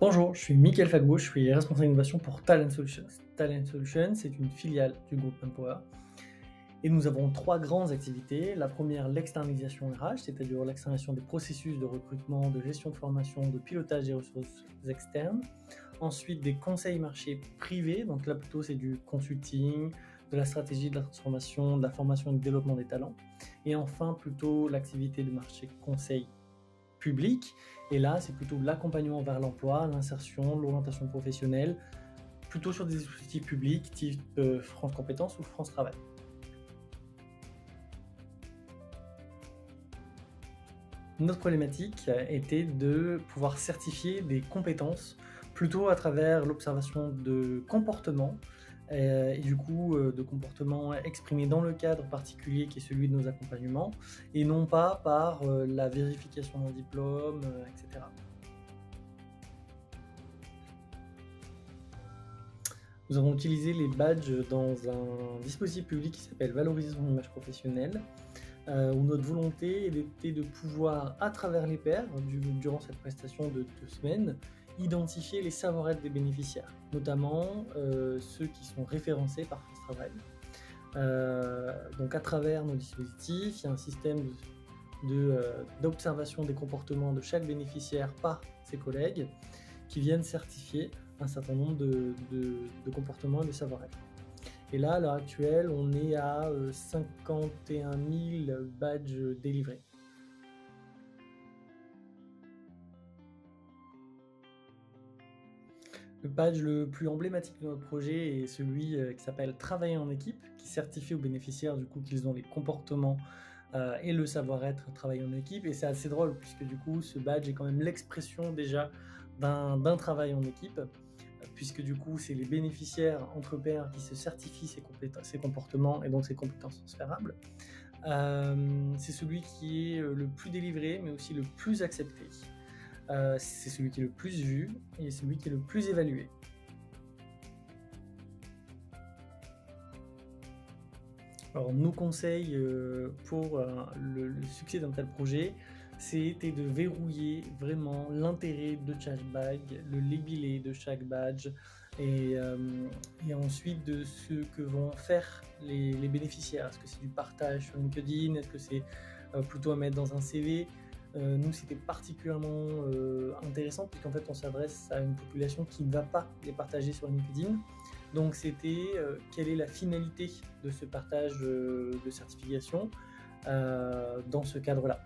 Bonjour, je suis Mickaël Fagbo, je suis responsable innovation pour Talent Solutions. Talent Solutions, c'est une filiale du groupe Empower. Et nous avons trois grandes activités. La première, l'externalisation RH, c'est-à-dire l'externalisation des processus de recrutement, de gestion de formation, de pilotage des ressources externes. Ensuite, des conseils marchés privés, donc là plutôt c'est du consulting, de la stratégie, de la transformation, de la formation et du développement des talents. Et enfin, plutôt l'activité de marché conseil public. Et là, c'est plutôt l'accompagnement vers l'emploi, l'insertion, l'orientation professionnelle, plutôt sur des dispositifs publics type France Compétences ou France Travail. Notre problématique était de pouvoir certifier des compétences plutôt à travers l'observation de comportements et du coup de comportements exprimés dans le cadre particulier qui est celui de nos accompagnements et non pas par la vérification d'un diplôme, etc. Nous avons utilisé les badges dans un dispositif public qui s'appelle Valorisation de l'image professionnelle, où notre volonté était de pouvoir, à travers les pairs, durant cette prestation de 2 semaines, identifier les savoir-être des bénéficiaires, notamment ceux qui sont référencés par France Travail. Donc à travers nos dispositifs, il y a un système d'observation des comportements de chaque bénéficiaire par ses collègues qui viennent certifier un certain nombre de comportements et de savoir-être. Et là, à l'heure actuelle, on est à 51 000 badges délivrés. Le badge le plus emblématique de notre projet est celui qui s'appelle Travailler en équipe, qui certifie aux bénéficiaires du coup qu'ils ont les comportements et le savoir-être travailler en équipe. Et c'est assez drôle puisque du coup ce badge est quand même l'expression déjà d'un travail en équipe, puisque du coup c'est les bénéficiaires entre pairs qui se certifient ces comportements et donc ces compétences transférables. C'est celui qui est le plus délivré mais aussi le plus accepté. C'est celui qui est le plus vu et celui qui est le plus évalué. Alors nos conseils pour le succès d'un tel projet, c'était de verrouiller vraiment l'intérêt de chaque badge, le libellé de chaque badge et ensuite de ce que vont faire les bénéficiaires. Est-ce que c'est du partage sur LinkedIn? Est-ce que c'est plutôt à mettre dans un CV? Nous, c'était particulièrement intéressant puisqu'en fait, on s'adresse à une population qui ne va pas les partager sur LinkedIn. Donc, c'était quelle est la finalité de ce partage de certification dans ce cadre-là.